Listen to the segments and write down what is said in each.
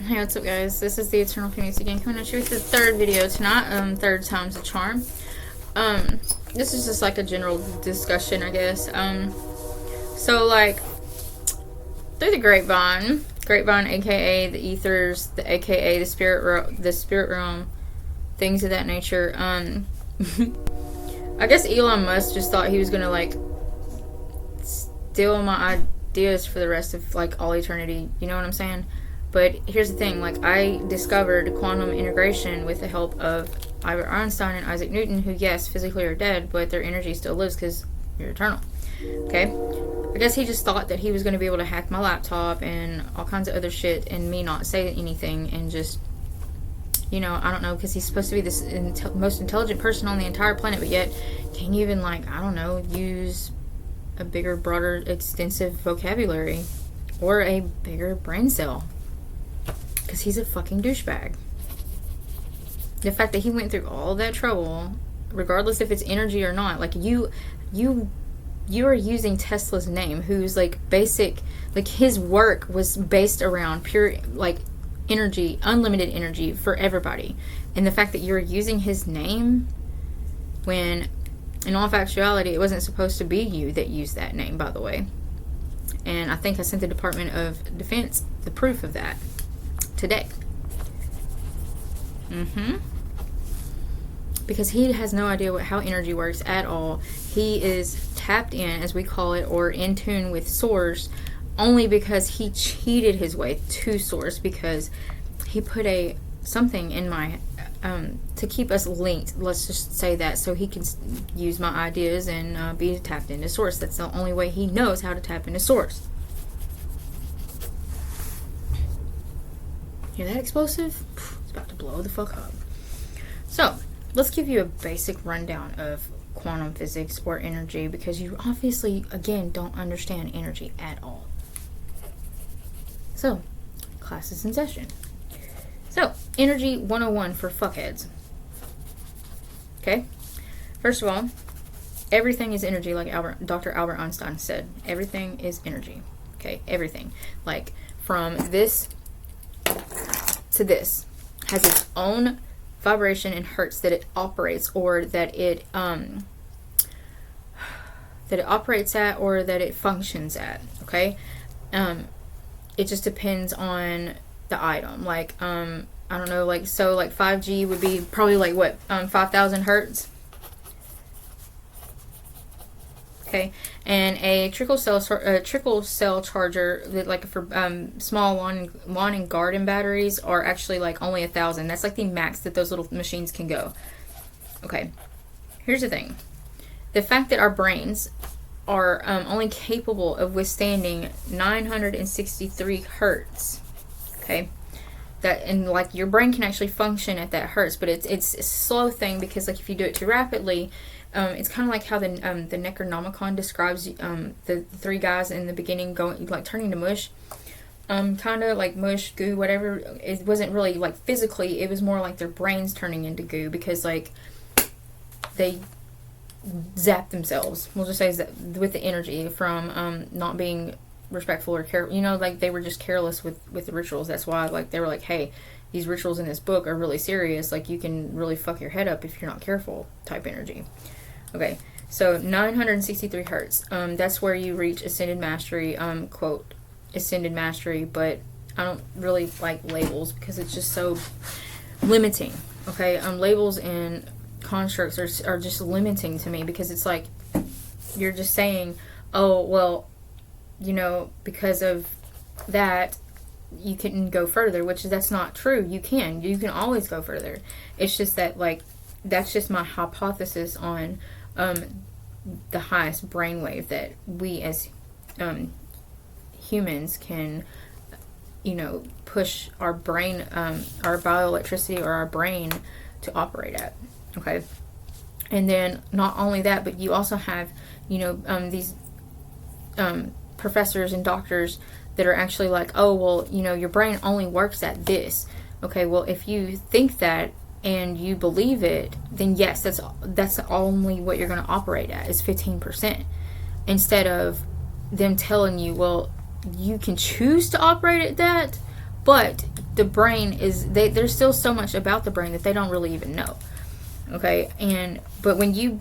Hey, what's up, guys? This is the Eternal Phoenix again, coming at you with the third video tonight. Third time's a charm. This is just like a general discussion, I guess. So like through the grapevine, aka the ethers, the aka the spirit realm, things of that nature. I guess Elon Musk just thought he was gonna like steal my ideas for the rest of like all eternity. You know what I'm saying? But here's the thing, like, I discovered quantum integration with the help of Albert Einstein and Isaac Newton, who, yes, physically are dead, but their energy still lives because you're eternal. Okay? I guess he just thought that he was going to be able to hack my laptop and all kinds of other shit and me not say anything and just, you know, I don't know, because he's supposed to be this most intelligent person on the entire planet, but yet can't even, like, I don't know, use a bigger, broader, extensive vocabulary or a bigger brain cell. Because he's a fucking douchebag. The fact that he went through all that trouble, regardless if it's energy or not, like you are using Tesla's name, who's like basic, like his work was based around pure like energy, unlimited energy for everybody. And the fact that you're using his name when in all factuality it wasn't supposed to be you that used that name, by the way. And I think I sent the Department of Defense the proof of that today. Because he has no idea how energy works at all. He is tapped in, as we call it, or in tune with source, only because he cheated his way to source, because he put something in my to keep us linked, let's just say that, so he can use my ideas and be tapped into source. That's the only way he knows how to tap into source. Hear that explosive? It's about to blow the fuck up. So, let's give you a basic rundown of quantum physics or energy, because you obviously, again, don't understand energy at all. So, class is in session. So, energy 101 for fuckheads. Okay? First of all, everything is energy, like Dr. Albert Einstein said. Everything is energy. Okay? Everything. Like, from this to this has its own vibration in hertz that it operates, or that it operates at, or that it functions at. Okay, it just depends on the item. Like I don't know, like, so like 5G would be probably like what 5,000 hertz. Okay, and a trickle cell charger, like for small lawn and garden batteries, are actually like only 1,000. That's like the max that those little machines can go. Okay, here's the thing: the fact that our brains are only capable of withstanding 963 hertz. Okay, that, and like your brain can actually function at that hertz, but it's a slow thing, because like if you do it too rapidly. It's kind of like how the Necronomicon describes the three guys in the beginning going, like, turning to mush. Kind of like mush, goo, whatever. It wasn't really like physically, it was more like their brains turning into goo, because like they zapped themselves. We'll just say with the energy from not being respectful or careful. You know, like they were just careless with the rituals. That's why like they were like, hey, these rituals in this book are really serious. Like you can really fuck your head up if you're not careful, type energy. Okay, so 963 hertz. That's where you reach ascended mastery. Quote, ascended mastery, but I don't really like labels because it's just so limiting. Okay, labels and constructs are just limiting to me, because it's like you're just saying, oh, well, you know, because of that, you can go further, which that's not true. You can always go further. It's just that, like, that's just my hypothesis on the highest brainwave that we as humans can, you know, push our brain, our bioelectricity or our brain to operate at. Okay, and then not only that, but you also have, you know, these professors and doctors that are actually like, oh, well, you know, your brain only works at this. Okay, well, if you think that and you believe it, then yes, that's only what you're going to operate at, is 15%. Instead of them telling you, well, you can choose to operate at that, but the brain is, there's still so much about the brain that they don't really even know. Okay, but when you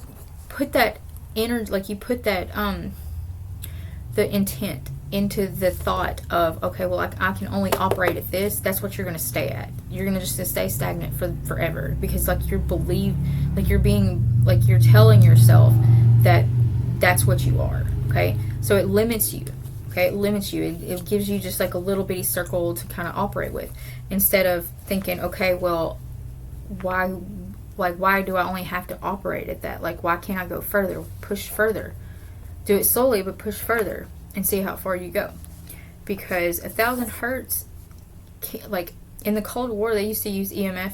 put that like you put that the intent into the thought of, okay, well, I can only operate at this, that's what you're going to stay at. You're going to just stay stagnant for forever, because like you're you're telling yourself that that's what you are. Okay, so it limits you. Okay, it limits you. It gives you just like a little bitty circle to kind of operate with, instead of thinking, okay, well, why do I only have to operate at that? Like, why can't I go further, push further? Do it slowly, but push further and see how far you go. Because 1,000 hertz, like in the Cold War, they used to use EMF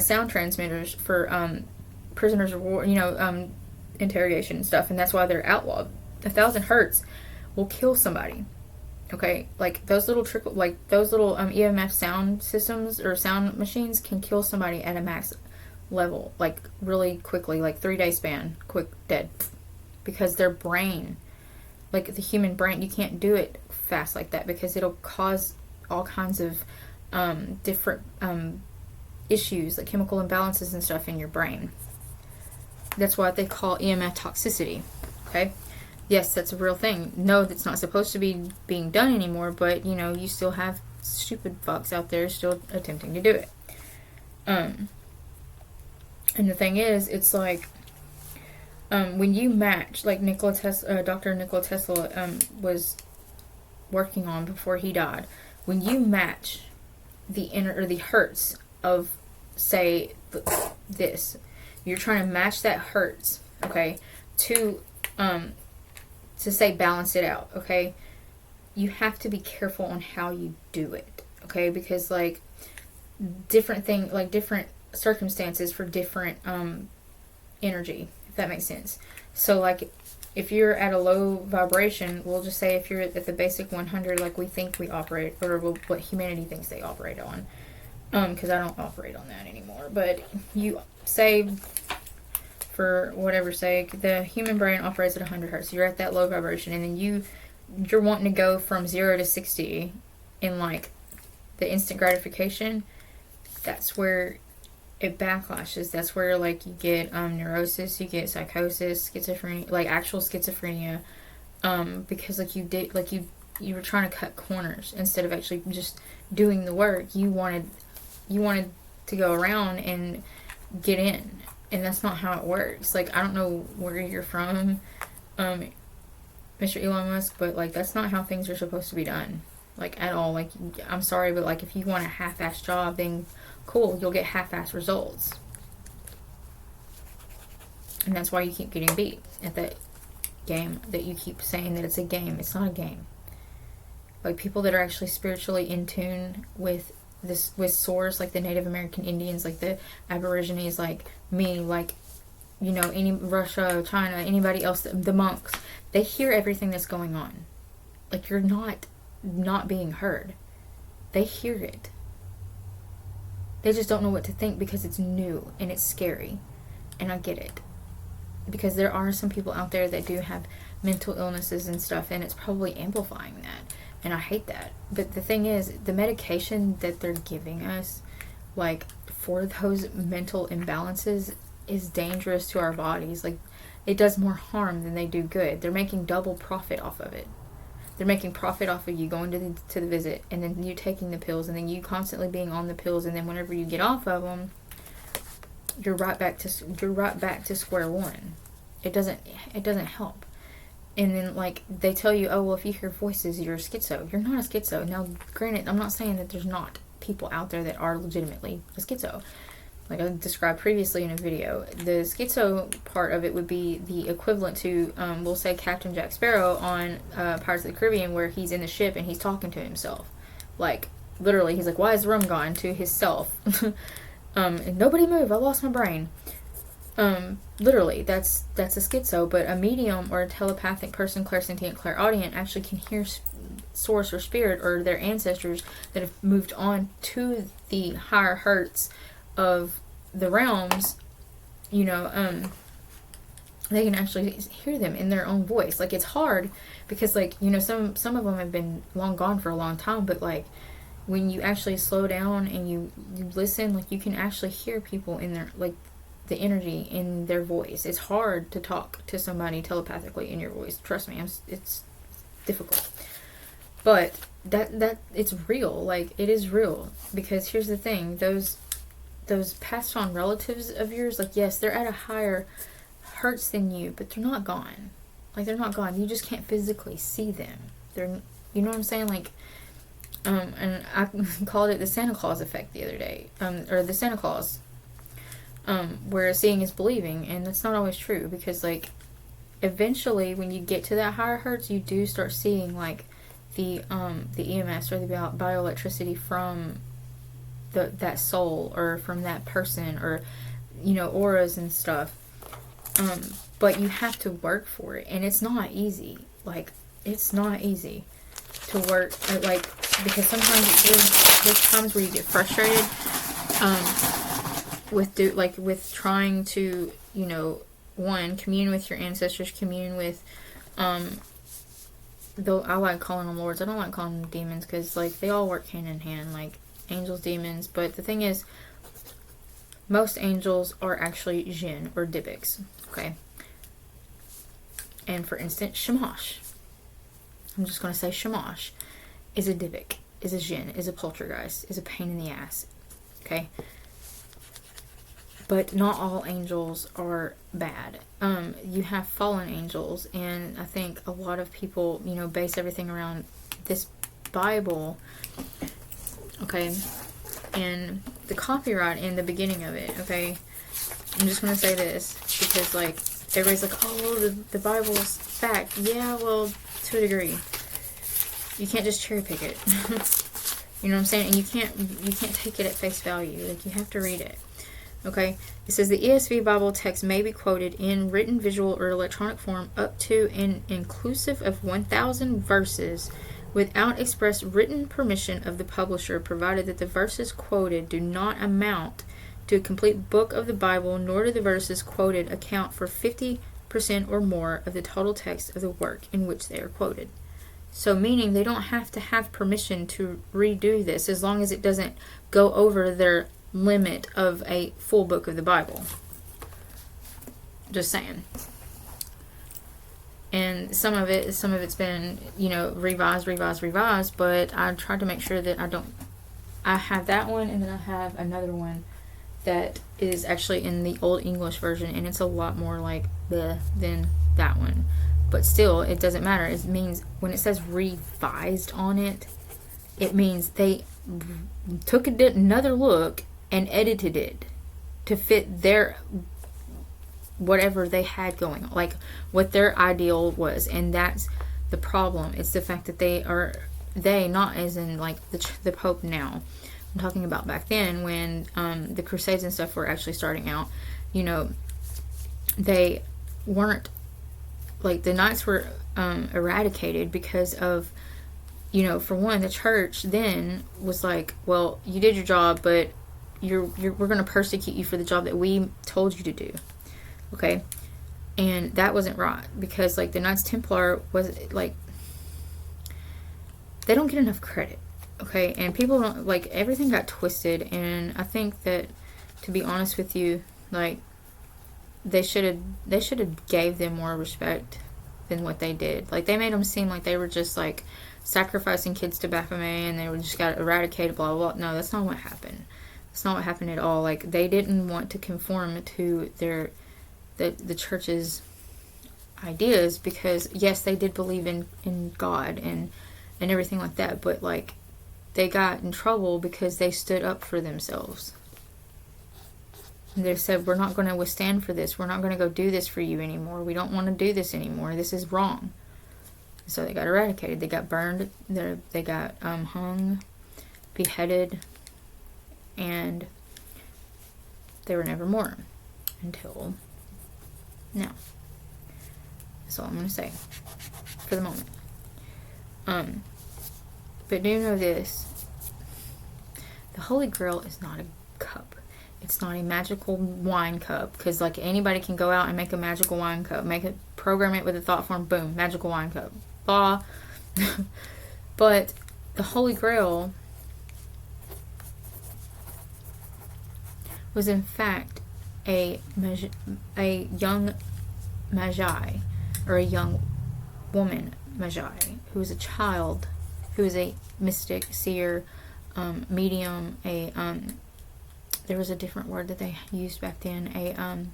sound transmitters for prisoners of war, interrogation and stuff, and that's why they're outlawed. 1,000 hertz will kill somebody. Okay, like those little EMF sound systems or sound machines can kill somebody at a max level, like really quickly, like 3-day span, quick, dead. Because their brain, like the human brain, you can't do it fast like that, because it'll cause all kinds of different issues, like chemical imbalances and stuff in your brain. That's what they call EMF toxicity. Okay, yes, that's a real thing. No, that's not supposed to be being done anymore, but you still have stupid fucks out there still attempting to do it. And the thing is, it's like, when you match, like Dr. Nikola Tesla was working on before he died, when you match the hertz of, say, this, you're trying to match that hertz, okay, to say balance it out, okay, you have to be careful on how you do it, okay, because like different circumstances for different energy, if that makes sense. So like if you're at a low vibration, we'll just say if you're at the basic 100, like we think we operate, or what humanity thinks they operate on, because I don't operate on that anymore, but you say, for whatever's sake, the human brain operates at 100 hertz. You're at that low vibration, and then you're wanting to go from 0 to 60 in like the instant gratification. That's where it backlashes. That's where like you get neurosis, you get psychosis, schizophrenia, like actual schizophrenia, because like you were trying to cut corners instead of actually just doing the work. You wanted to go around and get in, and that's not how it works. Like, I don't know where you're from, Mr. Elon Musk, but like that's not how things are supposed to be done, like at all. Like, I'm sorry, but like if you want a half-ass job, then cool, you'll get half-ass results. And that's why you keep getting beat at that game, that you keep saying that it's a game. It's not a game. Like, people that are actually spiritually in tune with source, like the Native American Indians, like the Aborigines, like me, like, any Russia, China, anybody else, the monks, they hear everything that's going on. Like, you're not being heard. They hear it. They just don't know what to think because it's new and it's scary. And I get it. Because there are some people out there that do have mental illnesses and stuff, and it's probably amplifying that. And I hate that. But the thing is, the medication that they're giving us, like, for those mental imbalances is dangerous to our bodies. Like, it does more harm than they do good. They're making double profit off of it. They're making profit off of you going to the visit, and then you taking the pills, and then you constantly being on the pills, and then whenever you get off of them, you're right back to square one. It doesn't help. And then, like, they tell you, oh, well, if you hear voices, you're a schizo. You're not a schizo. Now, granted, I'm not saying that there's not people out there that are legitimately a schizo. Like I described previously in a video, the schizo part of it would be the equivalent to, we'll say, Captain Jack Sparrow on Pirates of the Caribbean, where he's in the ship and he's talking to himself. Like, literally, he's like, why is the rum gone? To himself. And nobody move, I lost my brain. Literally, that's a schizo, but a medium or a telepathic person, clairsentient, clairaudient, actually can hear source or spirit or their ancestors that have moved on to the higher hertz of the realms. They can actually hear them in their own voice. Like, it's hard because, like, some of them have been long gone for a long time, but like, when you actually slow down and you listen, like, you can actually hear people in their, like, the energy in their voice. It's hard to talk to somebody telepathically in your voice. Trust me, it's difficult. But that it's real. Like, it is real. Because here's the thing, those passed on relatives of yours, like, yes, they're at a higher hertz than you, but they're not gone. Like, they're not gone. You just can't physically see them. They're, you know what I'm saying? Like, and I called it the Santa Claus effect the other day, or the Santa Claus, where seeing is believing, and that's not always true, because, like, eventually, when you get to that higher hertz, you do start seeing, like, the EMS, or the bioelectricity from that soul, or from that person, or, you know, auras and stuff. But you have to work for it, and it's not easy. Like, it's not easy to work, like, because sometimes there's times where you get frustrated, with trying to, you know, one, commune with your ancestors, commune with, though I like calling them lords, I don't like calling them demons, because, like, they all work hand in hand, like, angels, demons, but the thing is, most angels are actually jinn, or Dybbuk, okay? And for instance, Shamash, I'm just going to say Shamash, is a Dybbuk, is a jinn, is a poltergeist, is a pain in the ass, okay? But not all angels are bad. You have fallen angels, and I think a lot of people, you know, base everything around this Bible, okay, and the copyright in the beginning of it, okay? I'm just going to say this, because, like, everybody's like, oh, the Bible's fact. Yeah, well, to a degree. You can't just cherry pick it. You know what I'm saying? And you can't take it at face value. Like, you have to read it. Okay? It says the ESV Bible text may be quoted in written, visual, or electronic form up to and inclusive of 1,000 verses without express written permission of the publisher, provided that the verses quoted do not amount to a complete book of the Bible, nor do the verses quoted account for 50% or more of the total text of the work in which they are quoted. So, meaning they don't have to have permission to redo this, as long as it doesn't go over their limit of a full book of the Bible. Just saying. And some of it's been, you know, revised, but I tried to make sure that I have that one, and then I have another one that is actually in the Old English version, and it's a lot more like than that one. But still, it doesn't matter. It means, when it says revised on it, it means they took another look and edited it to fit their, whatever they had going on, like what their ideal was. And that's the problem. It's the fact that they not as in like the Pope now. I'm talking about back then, when the Crusades and stuff were actually starting out. You know, they weren't, like, the Knights were eradicated because of, you know, for one, the church then was like, well, you did your job, but we're going to persecute you for the job that we told you to do. Okay? And that wasn't right, because, like, the Knights Templar was, like, they don't get enough credit. Okay? And people don't, like, everything got twisted, and I think that, to be honest with you, like, they should have gave them more respect than what they did. Like, they made them seem like they were just, like, sacrificing kids to Baphomet, and they were just got eradicated, blah, blah, blah. No, that's not what happened. That's not what happened at all. Like, they didn't want to conform to the church's ideas, because, yes, they did believe in God and everything like that, but, like, they got in trouble because they stood up for themselves. And they said, we're not going to withstand for this. We're not going to go do this for you anymore. We don't want to do this anymore. This is wrong. So they got eradicated. They got burned. They got hung, beheaded, and they were never more until now. That's all I'm going to say for the moment. But do know this. The Holy Grail is not a cup. It's not a magical wine cup, because, like, anybody can go out and make a magical wine cup, program it with a thought form, boom, magical wine cup, blah. But the Holy Grail was in fact a young magi, or a young woman magi, who was a child, who was a mystic, seer, medium, there was a different word that they used back then, a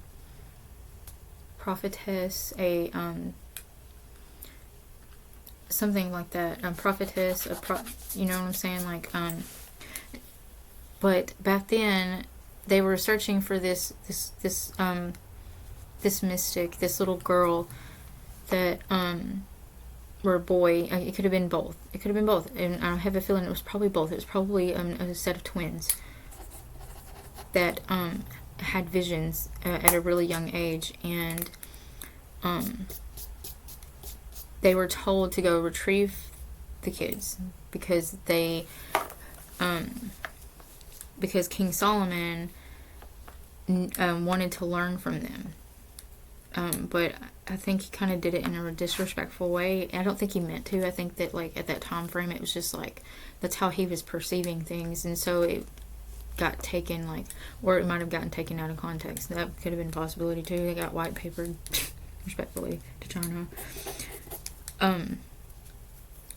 prophetess, something like that, prophetess, you know what I'm saying, like, but back then they were searching for this mystic, this little girl that, or a boy. It could have been both. And I have a feeling it was probably both. It was probably a set of twins that had visions at a really young age, and they were told to go retrieve the kids because because King Solomon wanted to learn from them. But I think he kind of did it in a disrespectful way. I don't think he meant to. I think that, like, at that time frame, it was just like that's how he was perceiving things, and so it got taken, like, or it might have gotten taken out of context. That could have been a possibility too. They got white papered, respectfully, to China.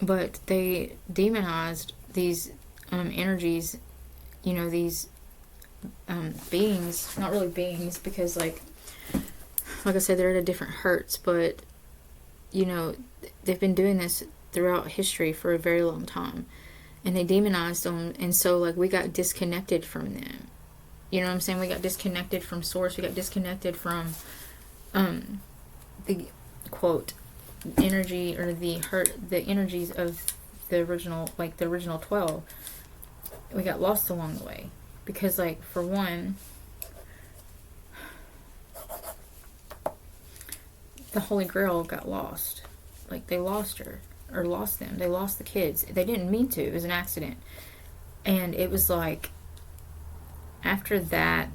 But they demonized these energies, these beings. Not really beings, because like I said, they're at a different hertz, but they've been doing this throughout history for a very long time, and they demonized them, and so, like, we got disconnected from them. You know what I'm saying? We got disconnected from source. We got disconnected from the quote energy, or the energies of the original, like the original 12. We got lost along the way because, like, for one, the Holy Grail got lost. Like, they lost her, or lost them. They lost the kids. They didn't mean to. It was an accident. And it was like, after that,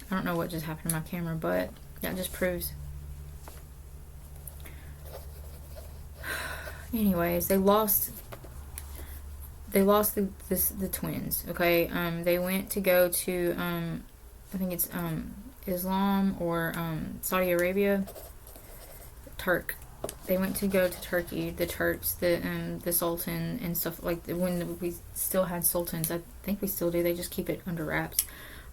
I don't know what just happened to my camera, but that just proves. Anyways, they lost the twins. Okay, they went to go to I think it's Islam or Saudi Arabia. They went to go to Turkey. The Turks, the Sultan and stuff, like when we still had sultans. I think we still do. They just keep it under wraps.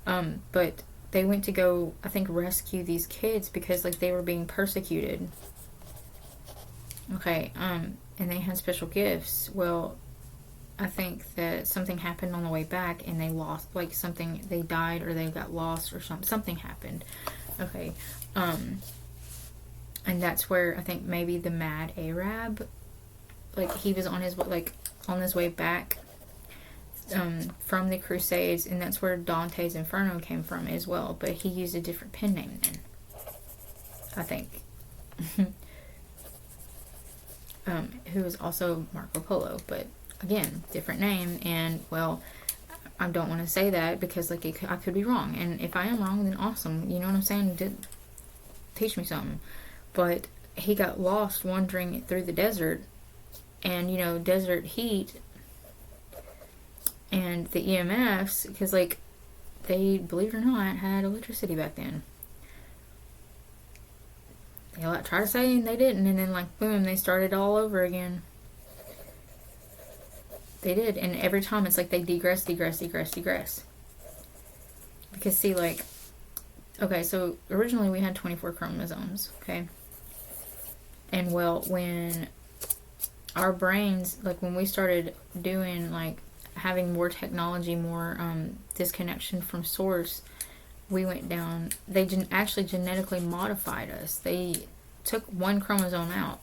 But they went to go, I think, rescue these kids because, like, they were being persecuted. Okay, and they had special gifts. Well, I think that something happened on the way back, and they lost, like, something. They died, or they got lost, or something happened. Okay, and that's where I think maybe the mad Arab, like, he was on his way back from the Crusades, and that's where Dante's Inferno came from as well. But he used a different pen name then, I think. Who was also Marco Polo, but again, different name. And, well, I don't want to say that because, like, I could be wrong, and if I am wrong, then awesome. You know what I'm saying? Teach me something. But he got lost wandering through the desert, and desert heat and the EMFs, because, like, they, believe it or not, had electricity back then. They try to say they didn't, and then, like, boom, they started all over again. They did, and every time it's like they degress. Because, see, like, okay, so originally we had 24 chromosomes, okay? And, well, when our brains, like, when we started doing, like, having more technology, more disconnection from source, we went down. They actually genetically modified us. They took one chromosome out.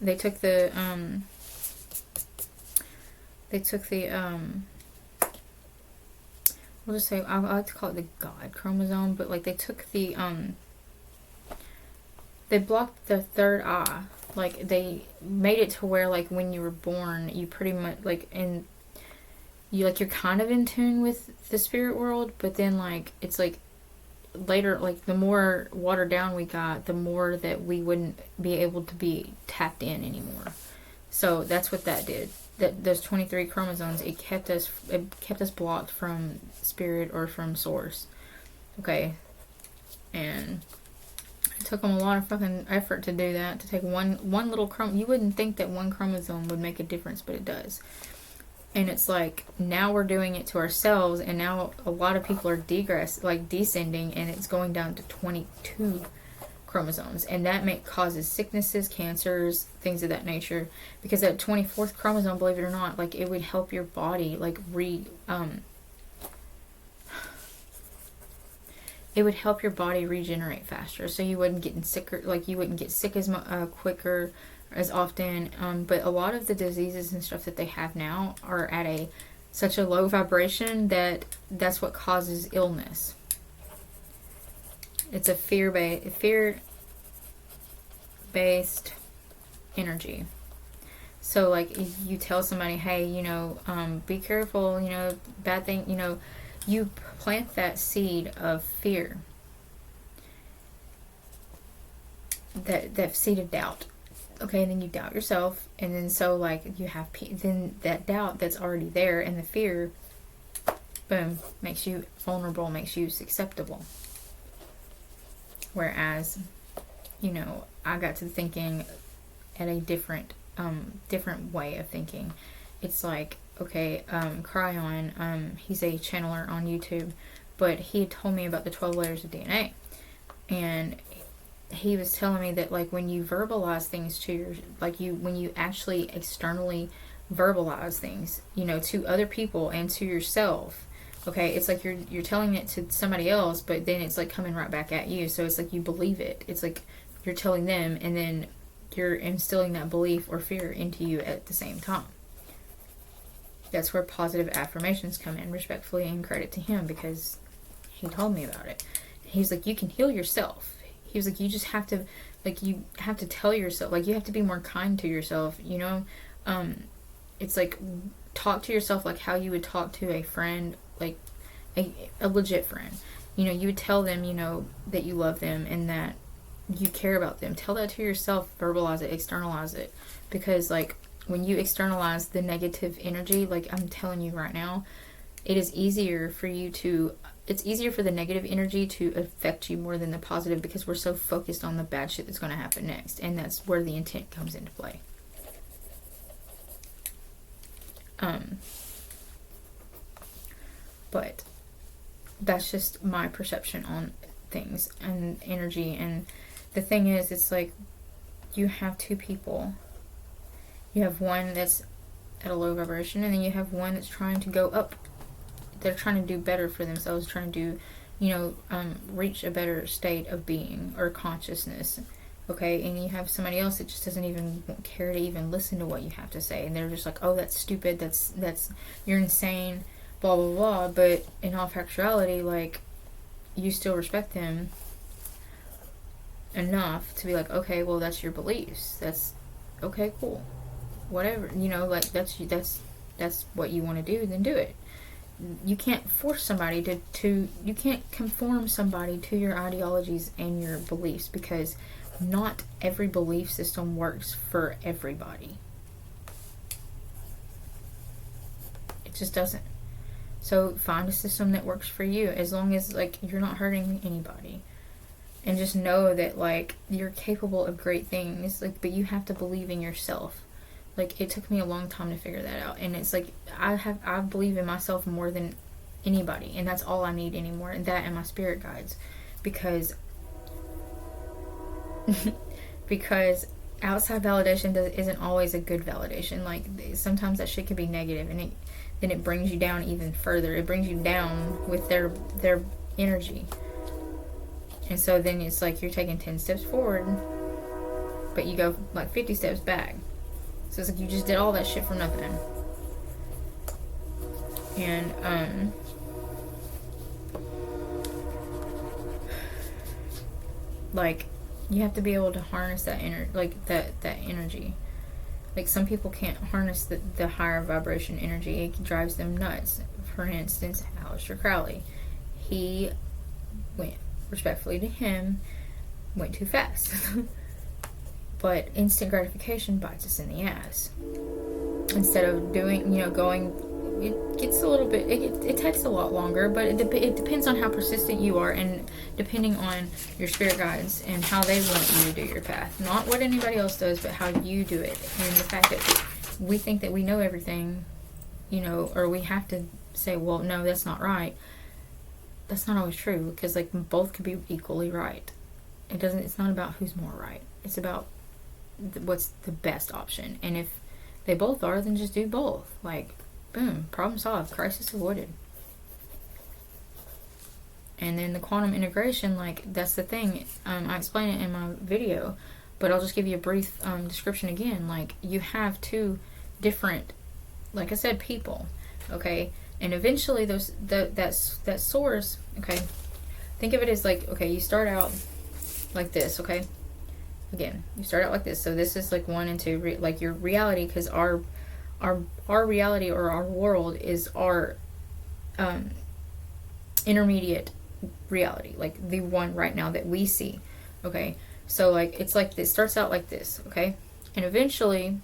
They took the we'll just say, I like to call it the God chromosome, but, like, they took the they blocked the third eye. Like, they made it to where, like, when you were born, you pretty much, like, you're kind of in tune with the spirit world, but then, like, it's like later, like, the more watered down we got, the more that we wouldn't be able to be tapped in anymore. So that's what that did. That those 23 chromosomes, it kept us blocked from spirit or from source. Okay, and it took them a lot of fucking effort to do that. To take one little chromosome. You wouldn't think that one chromosome would make a difference, but it does. And it's like, now we're doing it to ourselves, and now a lot of people are descending, and it's going down to 22 chromosomes, and that causes sicknesses, cancers, things of that nature, because that 24th chromosome, believe it or not, like, it would help your body it would help your body regenerate faster, so you wouldn't get sicker, like you wouldn't get sick as quicker, as often. But a lot of the diseases and stuff that they have now are at such a low vibration that's what causes illness. It's a fear-based energy. So, like, if you tell somebody, hey, be careful, bad thing, you plant that seed of fear, that seed of doubt. Okay, and then you doubt yourself, and then so, like, then that doubt that's already there, and the fear, boom, makes you vulnerable, makes you susceptible. Whereas, I got to thinking at a different way of thinking. It's like, okay, Cryon, he's a channeler on YouTube, but he had told me about the 12 layers of DNA, and he was telling me that, like, when you verbalize things when you actually externally verbalize things, to other people and to yourself, okay, it's like you're telling it to somebody else, but then it's like coming right back at you. So it's like you believe it. It's like you're telling them, and then you're instilling that belief or fear into you at the same time. That's where positive affirmations come in, respectfully, and credit to him, because he told me about it. He's like, you can heal yourself. He was like, you just have to, like, you have to tell yourself, like, you have to be more kind to yourself, it's like, talk to yourself like how you would talk to a friend, like a legit friend. You would tell them, that you love them and that you care about them. Tell that to yourself, verbalize it, externalize it. Because, like, when you externalize the negative energy, like I'm telling you right now, it's easier for the negative energy to affect you more than the positive, because we're so focused on the bad shit that's going to happen next. And that's where the intent comes into play. But that's just my perception on things and energy. And the thing is, it's like, you have two people. You have one that's at a low vibration, and then you have one that's trying to go up. They're trying to do better for themselves, trying to reach a better state of being or consciousness. Okay, and you have somebody else that just doesn't even care to even listen to what you have to say, and they're just like, oh, that's stupid, that's you're insane, blah blah blah. But in all factuality, like, you still respect them enough to be like, okay, well, that's your beliefs, that's okay, cool, whatever, like, that's what you want to do, then do it. You can't force somebody to you can't conform somebody to your ideologies and your beliefs, because not every belief system works for everybody. It just doesn't. So find a system that works for you, as long as, like, you're not hurting anybody. And just know that, like, you're capable of great things, like, but you have to believe in yourself. Like, it took me a long time to figure that out, and it's like, I believe in myself more than anybody, and that's all I need anymore, and that and my spirit guides, because outside validation isn't always a good validation. Like, sometimes that shit can be negative, and then it brings you down even further. It brings you down with their energy, and so then it's like you're taking 10 steps forward, but you go like 50 steps back. So it's like you just did all that shit for nothing. And like, you have to be able to harness that that energy. Like, some people can't harness the higher vibration energy. It drives them nuts. For instance, Aleister Crowley, he went, respectfully to him, went too fast. But instant gratification bites us in the ass. Instead of doing, going, it gets a little bit, it takes a lot longer, but it depends on how persistent you are, and depending on your spirit guides and how they want you to do your path. Not what anybody else does, but how you do it. And the fact that we think that we know everything, or we have to say, well, no, that's not right. That's not always true, because like both could be equally right. It's not about who's more right. It's about what's the best option. And if they both are, then just do both. Like, boom, problem solved, crisis avoided. And then the quantum integration, like, that's the thing. I explain it in my video, but I'll just give you a brief description again. Like, you have two different, like I said, people, okay? And eventually that source, okay, think of it as like, okay, you start out like this, okay? Again, you start out like this. So this is like 1 and 2, like your reality, because our reality, or our world, is our intermediate reality, like the one right now that we see, okay? So like it's like this, starts out like this, okay? And eventually,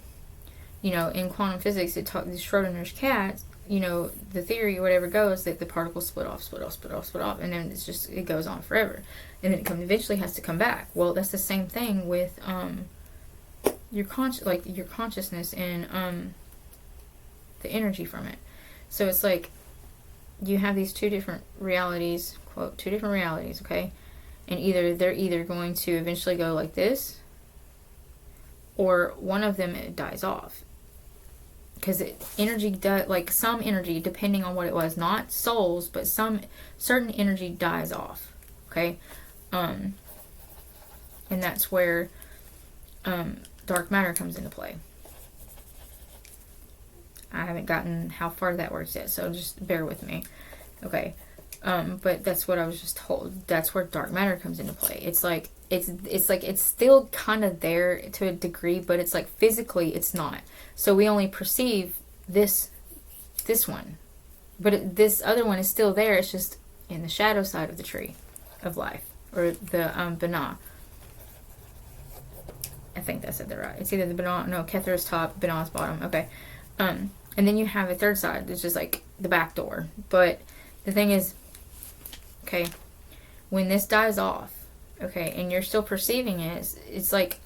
in quantum physics, the Schrodinger's cat, the theory or whatever goes that the particles split off, and then it goes on forever, and then it eventually has to come back. Well, that's the same thing with your consciousness and the energy from it. So it's like you have these two different realities, quote, two different realities, okay? And they're either going to eventually go like this, or one of them, it dies off. Because energy does, like some energy, depending on what it was, not souls, but some certain energy dies off, okay? And that's where dark matter comes into play. I haven't gotten how far that works yet, so just bear with me, okay? But that's what I was just told. That's where dark matter comes into play. It's like it's still kind of there to a degree, but it's like physically it's not. So we only perceive this one, but this other one is still there. It's just in the shadow side of the tree of life, or the Binah. I think that's it. Right. It's either the Binah, no, Kether's top, Binah's bottom. Okay. And then you have a third side. It's just like the back door. But the thing is, okay, when this dies off, okay, and you're still perceiving it, it's like,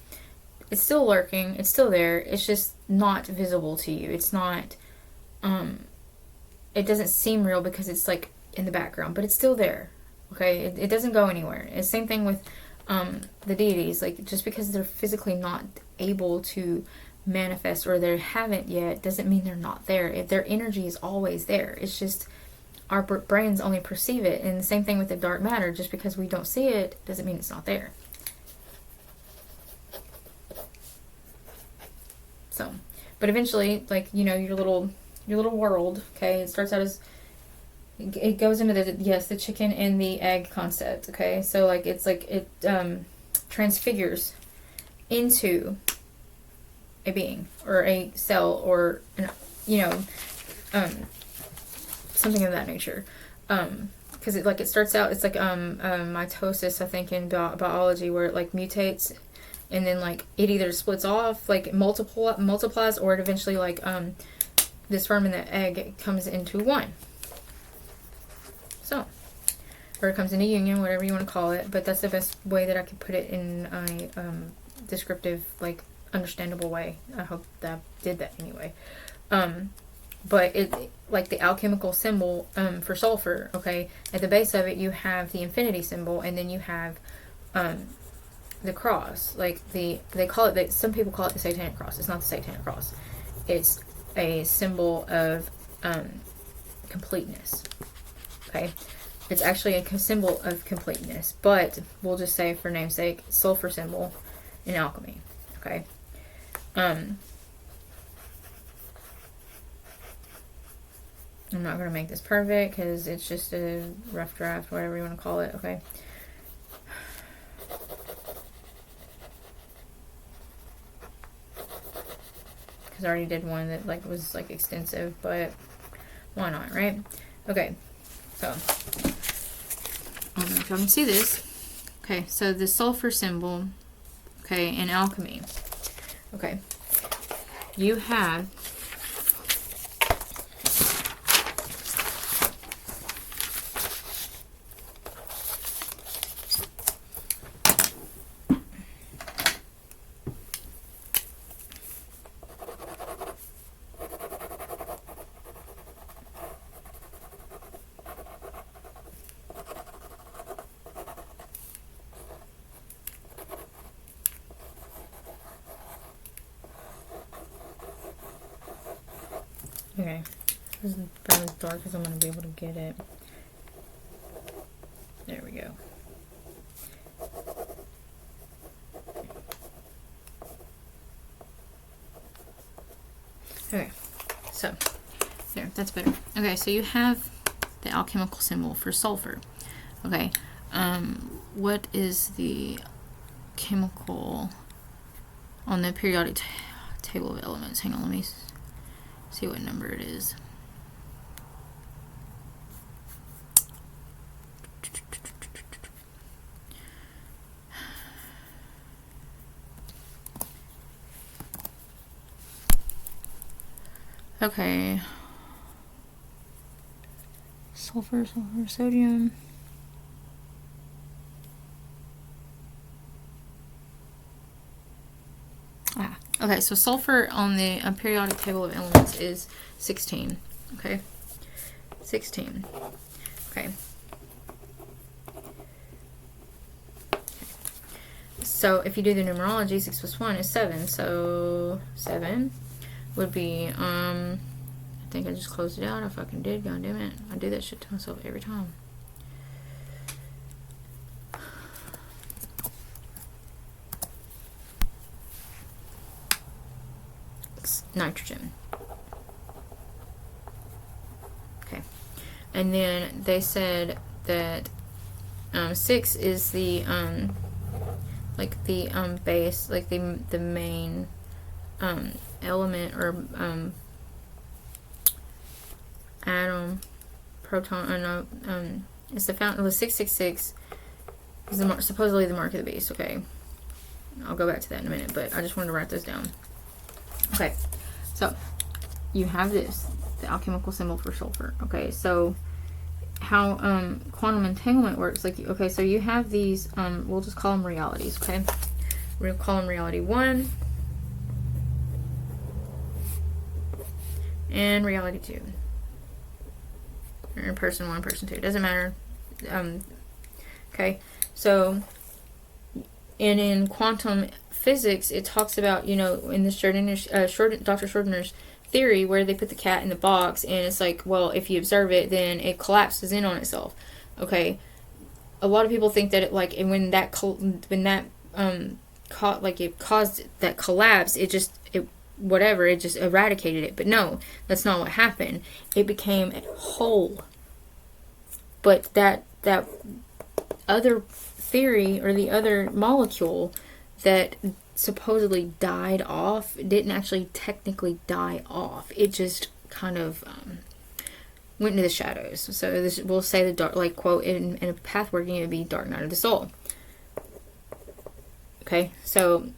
it's still lurking, it's still there, it's just not visible to you. It's not, it doesn't seem real because it's like in the background, but it's still there, okay? It doesn't go anywhere. It's the same thing with the deities. Like, just because they're physically not able to manifest, or they haven't yet, doesn't mean they're not there. Their energy is always there. It's just our brains only perceive it. And the same thing with the dark matter. Just because we don't see it doesn't mean it's not there. So, but eventually, like, your little world, okay, it starts out as, it goes into the chicken and the egg concept, okay? So like it transfigures into a being, or a cell, or something of that nature. Because it starts out, it's like mitosis, I think, in biology, where it like mutates, and then like it either splits off, like multiplies, or it eventually like the sperm and the egg comes into one. So, or it comes into union, whatever you want to call it. But that's the best way that I could put it in a descriptive, like, understandable way. I hope that I did that anyway. But it, like the alchemical symbol for sulfur, okay, at the base of it you have the infinity symbol, and then you have the cross. Like they call it, some people call it the satanic cross. It's not the satanic cross. It's a symbol of completeness. Okay, it's actually a symbol of completeness, but we'll just say, for namesake, sulfur symbol in alchemy. Okay. I'm not going to make this perfect because it's just a rough draft, whatever you want to call it, okay? Because I already did one that like was like extensive, but why not, right? Okay, so I don't know if y'all can see this. Okay, so the sulfur symbol, okay, in alchemy. Okay. You have okay. This is about as dark as I'm going to be able to get it. There we go. Okay, so there, that's better. Okay, so you have the alchemical symbol for sulfur. Okay, what is the chemical on the periodic table of elements? Hang on, let me see what number it is. Okay. Sulfur, sodium. Okay, so sulfur on the periodic table of elements is 16. Okay, 16. Okay. So if you do the numerology, 6 plus 1 is 7. So 7 would be, I think I just closed it out. I fucking did. God damn it. I do that shit to myself every time. It's nitrogen. Okay. And then they said that 6 is the, like the base, like the main element or atom, proton. It's the fountain. It was 666. Is supposedly the mark of the beast. Okay, I'll go back to that in a minute, but I just wanted to write this down. Okay, so you have this, the alchemical symbol for sulfur. Okay, so how quantum entanglement works, like, okay, so you have these, we'll just call them realities, okay? We're going to call them reality 1 and reality 2. Or person 1, person 2, doesn't matter. Okay, so in quantum physics, it talks about, you know, in this Dr. Schrodinger's theory, where they put the cat in the box, and it's like, well, if you observe it, then it collapses in on itself. Okay, a lot of people think that it, like, and when that it caused that collapse, it just eradicated it. But no, that's not what happened. It became a whole. But that other theory, or the other molecule that supposedly died off, didn't actually technically die off. It just kind of went into the shadows. So this, we'll say the dark, like, quote, in a path working, it would be dark night of the soul. Okay, so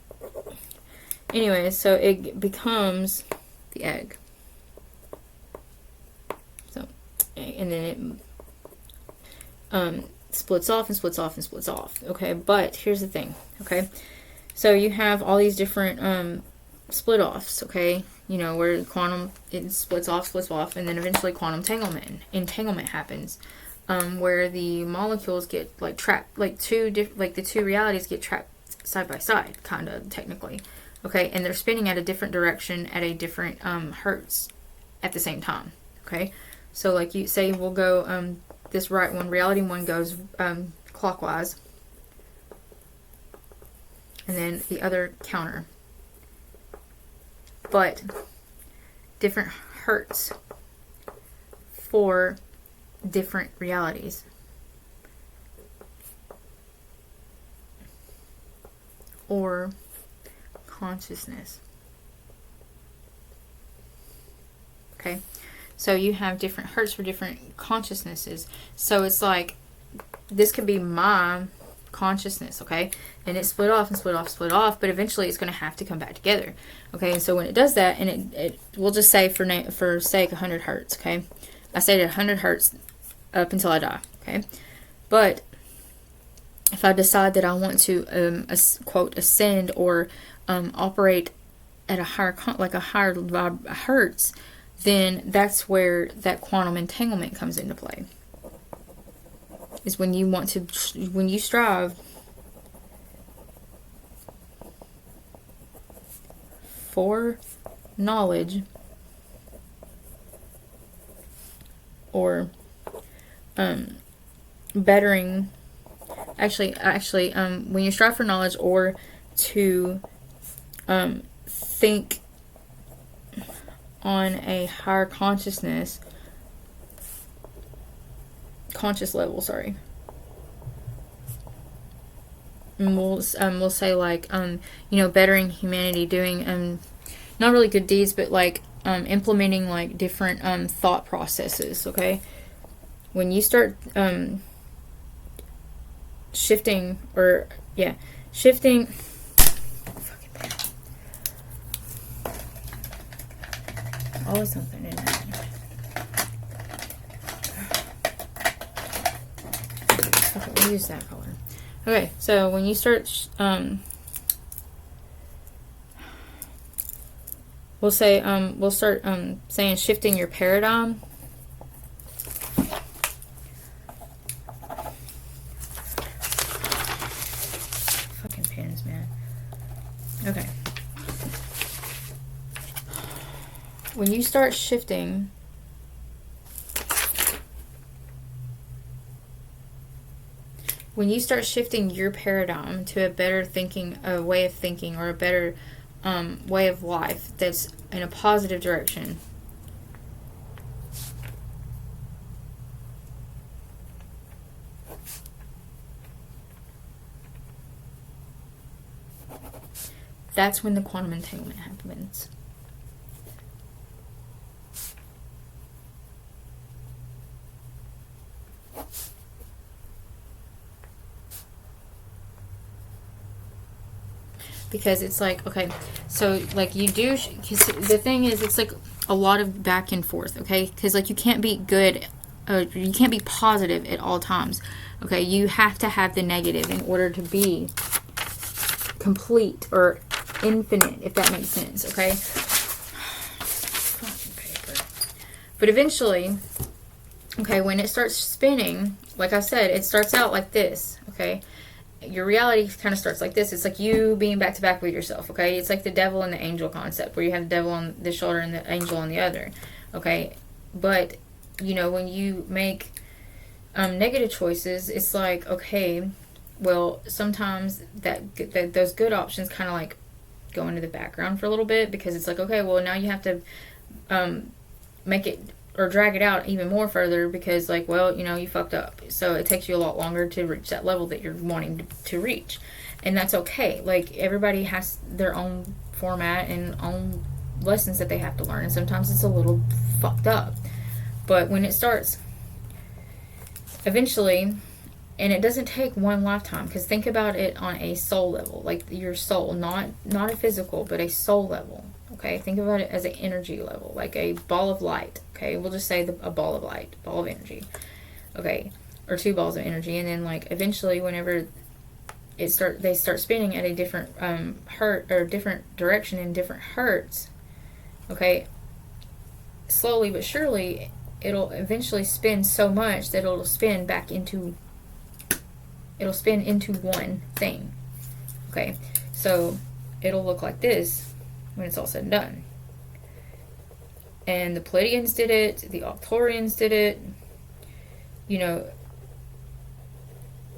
anyway, so it becomes the egg. So, and then it splits off and splits off and splits off. Okay, but here's the thing. Okay, so you have all these different split offs. Okay, you know, where quantum, it splits off, and then eventually quantum entanglement happens, where the molecules get, like, trapped, like the two realities get trapped side by side, kind of, technically. Okay, and they're spinning at a different direction at a different hertz at the same time. Okay, so like you say, we'll go this right one, reality 1 goes clockwise, and then the other counter, but different hertz for different realities. Or consciousness. Okay, so you have different hertz for different consciousnesses. So it's like, this could be my consciousness, okay? And it split off and split off, split off, but eventually it's going to have to come back together, okay? And so when it does that, and it we'll just say for sake 100 hertz, okay? I stayed at 100 hertz up until I die, okay? But if I decide that I want to quote ascend or operate at a higher hertz, then that's where that quantum entanglement comes into play. Is when you strive for knowledge or bettering, when you strive for knowledge or to think on a higher conscious level, sorry. And we'll say like bettering humanity, doing not really good deeds, but like implementing like different thought processes, okay? When you start shifting always something in there. Okay, we'll use that color. Okay, so when you start we'll start saying shifting your paradigm. Fucking pins, man. Okay. When you start shifting your paradigm to a better way of thinking, or a better way of life that's in a positive direction, that's when the quantum entanglement happens. Because it's like, okay, so like you do, cause the thing is, it's like a lot of back and forth, okay? Because like you can't be good, you can't be positive at all times, okay? You have to have the negative in order to be complete or infinite, if that makes sense, okay? But eventually, okay, when it starts spinning, like I said, it starts out like this, okay? Your reality kind of starts like this. It's like you being back to back with yourself, okay? It's like the devil and the angel concept, where you have the devil on the shoulder and the angel on the other, okay? But, when you make negative choices, it's like, okay, well, sometimes those good options kind of like go into the background for a little bit, because it's like, okay, well, now you have to make it or drag it out even more further, because like, well, you fucked up, so it takes you a lot longer to reach that level that you're wanting to reach, and that's okay. Like, everybody has their own format and own lessons that they have to learn, and sometimes it's a little fucked up. But when it starts eventually, and it doesn't take one lifetime, because think about it on a soul level, like your soul, not a physical, but a soul level, okay? Think about it as an energy level, like a ball of light, okay? We'll just say a ball of light, ball of energy, okay? Or two balls of energy, and then like eventually, whenever they start spinning at a different hertz, or different direction in different hertz, okay? Slowly but surely, it'll eventually spin so much that it'll spin into one thing, okay? So it'll look like this when it's all said and done. And the Pleiadians did it, the Arcturians did it,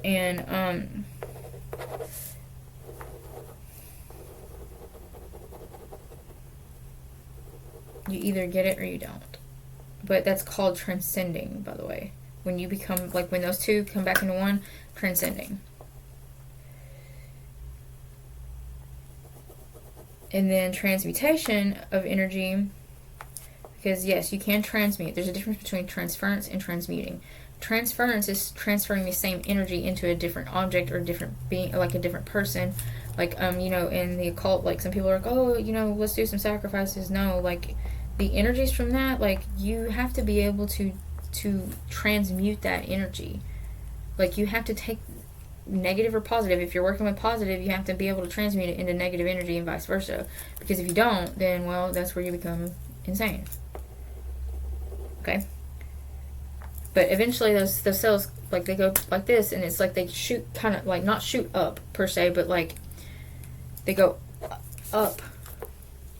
and you either get it or you don't. But that's called transcending, by the way. When you become, like, when those two come back into one, transcending. And then transmutation of energy, because yes, you can transmute. There's a difference between transference and transmuting. transference is transferring the same energy into a different object or different being, like a different person. Like, you know, in the occult, like, some people are like, oh, you know, let's do some sacrifices. No, like, the energies from that, like, you have to be able to transmute that energy. Like, you have to take negative or positive. If you're working with positive, you have to be able to transmute it into negative energy and vice versa. Because if you don't, then, well, that's where you become insane. Okay? But eventually those cells, like, they go like this, and it's like they shoot, kind of, like, not shoot up, per se, but, like, they go up.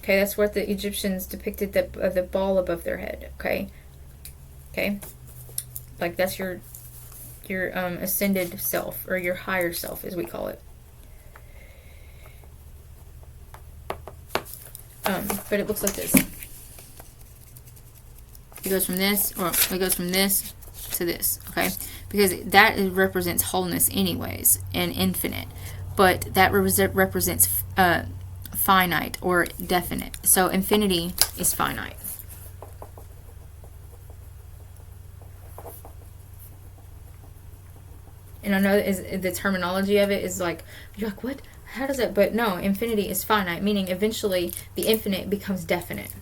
Okay, that's what the Egyptians depicted, the ball above their head. Okay? Okay? Like, that's your ascended self, or your higher self, as we call it. But it looks like this. It goes from this, or it goes from this to this, okay? Because that represents wholeness anyways, and infinite. But that represents finite or definite. So infinity is finite. And I know the terminology of it is like, you're like, what? How does it? But no, infinity is finite, meaning eventually the infinite becomes definite.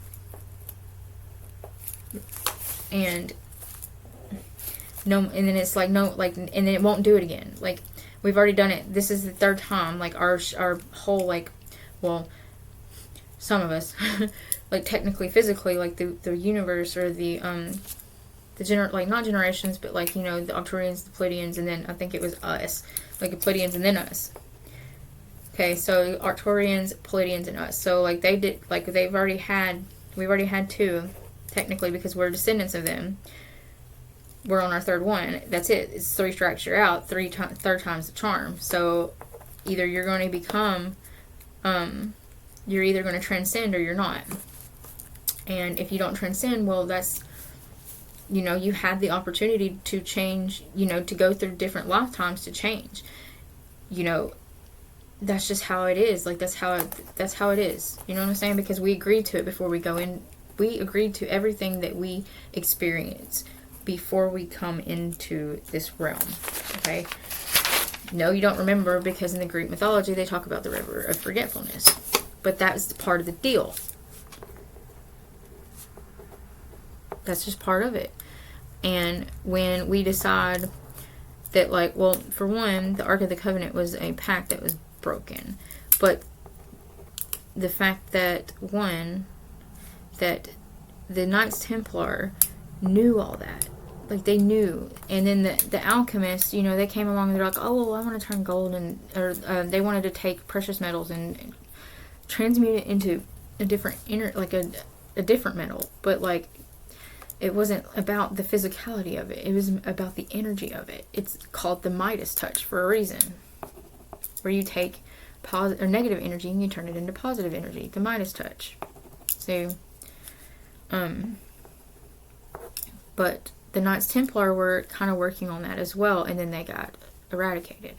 And no, and then it's like, no, like, and then it won't do it again. Like, we've already done it. This is the third time. Like, our whole, like, well, some of us, like, technically, physically, like, the universe, or the like, not generations, but, like, you know, the Arcturians, the Pleiadians, and then I think it was us, like, the Pleiadians and then us. Okay, so Arcturians, Pleiadians, and us. So, like, they did, like, we've already had two, technically, because we're descendants of them. We're on our third one. That's it. It's 3 strikes, you're out. Third time's the charm. So either you're going to become, you're either going to transcend or you're not. And if you don't transcend, well, that's, you know, you had the opportunity to change, you know, to go through different lifetimes to change. You know, that's just how it is. Like, that's how it is. You know what I'm saying? Because we agreed to it before we go in. We agreed to everything that we experience before we come into this realm. Okay? No, you don't remember, because in the Greek mythology they talk about the river of forgetfulness. But that's part of the deal. That's just part of it. And when we decide that, like, well, for one, the Ark of the Covenant was a pact that was broken. But the fact that, one, that the Knights Templar knew all that. Like, they knew. And then the alchemists, you know, they came along and they're like, oh, well, I want to turn gold, and or they wanted to take precious metals and transmute it into a different a different metal. But, like, it wasn't about the physicality of it. It was about the energy of it. It's called the Midas touch for a reason, where you take positive or negative energy and you turn it into positive energy. The Midas touch. So, but the Knights Templar were kind of working on that as well, and then they got eradicated.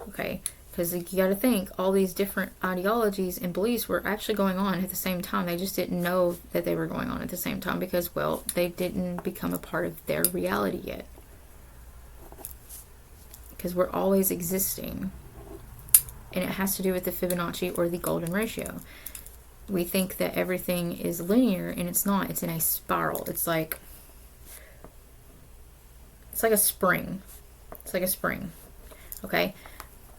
Okay? Because you got to think, all these different ideologies and beliefs were actually going on at the same time. They just didn't know that they were going on at the same time because, well, they didn't become a part of their reality yet. Because we're always existing. And it has to do with the Fibonacci or the golden ratio. We think that everything is linear, and it's not. It's in a spiral. It's like a spring. It's like a spring. Okay?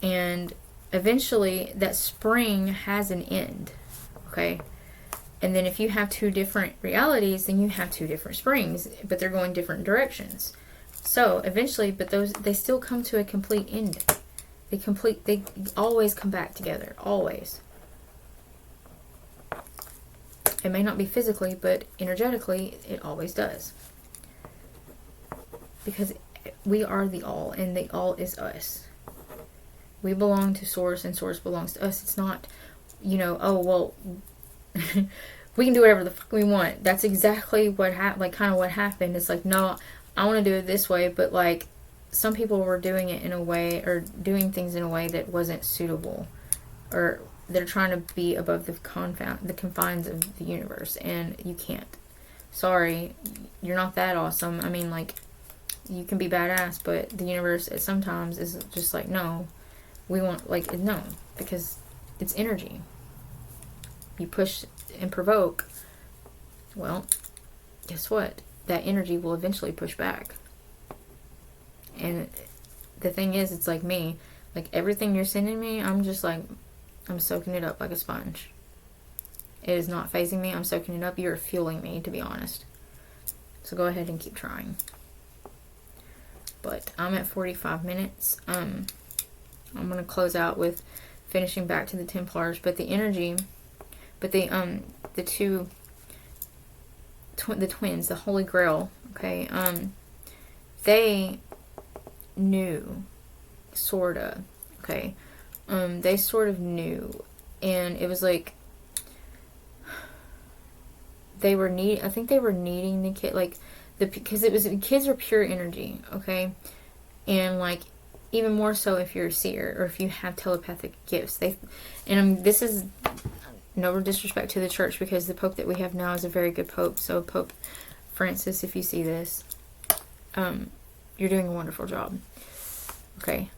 And eventually that spring has an end. Okay? And then if you have two different realities, then you have two different springs, but they're going different directions. So eventually, but they still come to a complete end. They always come back together. Always. It may not be physically, but energetically, it always does. Because we are the all, and the all is us. We belong to Source, and Source belongs to us. It's not, you know, oh, well, we can do whatever the fuck we want. That's exactly what kind of what happened. It's like, no, I want to do it this way, but, like, some people were doing it in a way, or doing things in a way that wasn't suitable, or they're trying to be above the confines of the universe, and you can't. Sorry, you're not that awesome. I mean, like, You can be badass, but the universe sometimes is just like, no, we want, like, no, because it's energy. You push and provoke, well, guess what? That energy will eventually push back. And the thing is, it's like me. Like, everything you're sending me, I'm just like, I'm soaking it up like a sponge. It is not phasing me. I'm soaking it up. You're fueling me, to be honest. So go ahead and keep trying. But I'm at 45 minutes. I'm going to close out with finishing back to the Templars. But the energy, but the twins, the Holy Grail, okay, they knew, sorta, okay, they sort of knew, and it was like, I think they were needing the kid, like, because it was, kids are pure energy, okay, and, like, even more so if you're a seer, or if you have telepathic gifts, this is no disrespect to the church, because the Pope that we have now is a very good Pope, so Pope Francis, if you see this, you're doing a wonderful job, okay,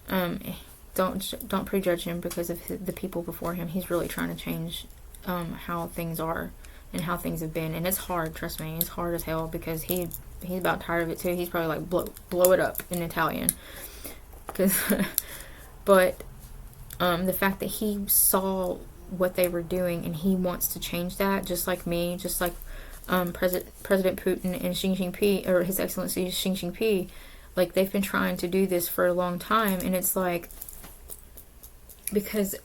don't prejudge him because of the people before him. He's really trying to change, how things are, and how things have been, and it's hard, trust me, it's hard as hell, because he's about tired of it too. He's probably like, blow it up in Italian, because but the fact that he saw what they were doing and he wants to change that, just like me, just like President Putin and Xi Jinping, or His Excellency Xi Jinping, like, they've been trying to do this for a long time, and it's like, because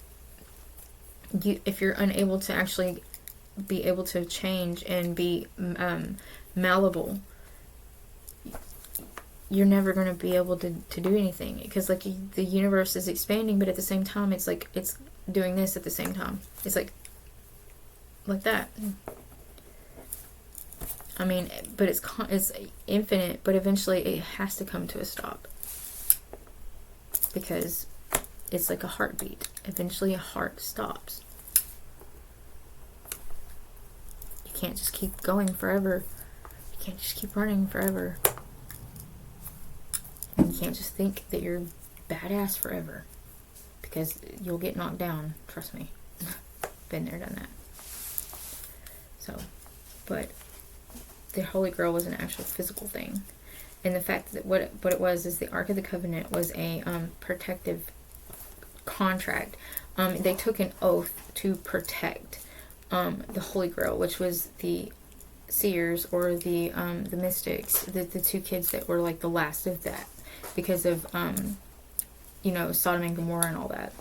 if you're unable to actually be able to change and be malleable, you're never going to be able to do anything, because, like, the universe is expanding, but at the same time, it's like, it's doing this at the same time. It's like that. I mean, but it's infinite, but eventually it has to come to a stop, because it's like a heartbeat. Eventually a heart stops. You can't just keep going forever. You can't just keep running forever. And you can't just think that you're badass forever, because you'll get knocked down. Trust me. Been there, done that. So, but the Holy Grail was an actual physical thing. And the fact that what it was is the Ark of the Covenant was a protective contract. They took an oath to protect the Holy Grail, which was the seers, or the mystics, the two kids that were like the last of that, because of Sodom and Gomorrah and all that.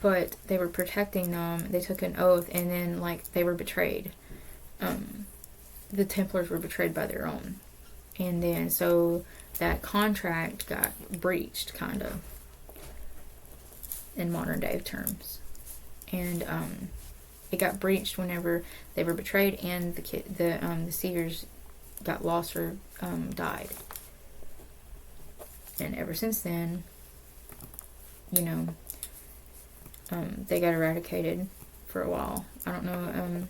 But they were protecting them. They took an oath, and then, like, they were betrayed. The Templars were betrayed by their own, and then so that contract got breached, kind of, in modern day terms, and it got breached whenever they were betrayed, and the seers got lost or died, and ever since then, they got eradicated for a while. I don't know.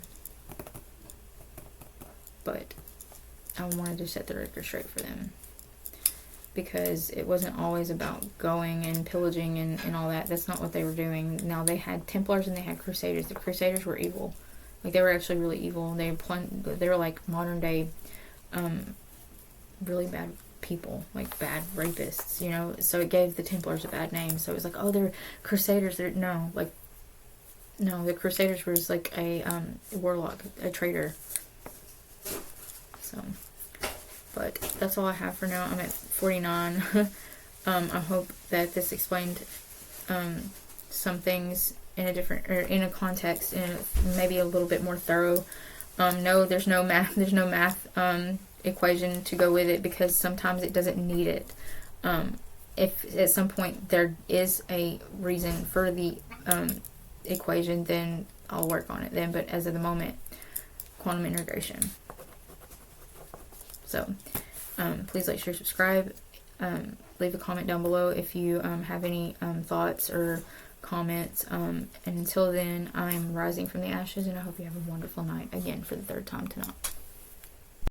But I wanted to set the record straight for them, because it wasn't always about going and pillaging and all that. That's not what they were doing. Now, they had Templars and they had Crusaders. The Crusaders were evil. Like, they were actually really evil. They were like modern day, really bad people, like bad rapists, so it gave the Templars a bad name. So it was like, oh, they're Crusaders. No, the Crusaders was like a warlock, a traitor. So, but that's all I have for now. I'm at 49. I hope that this explained some things in a context, and maybe a little bit more thorough. No, there's no math equation to go with it, because sometimes it doesn't need it. If at some point there is a reason for the equation, then I'll work on it then. But as of the moment, quantum integration. So, please like, share, subscribe. Leave a comment down below if you have any thoughts or comments. And until then, I'm rising from the ashes, and I hope you have a wonderful night, again, for the third time tonight.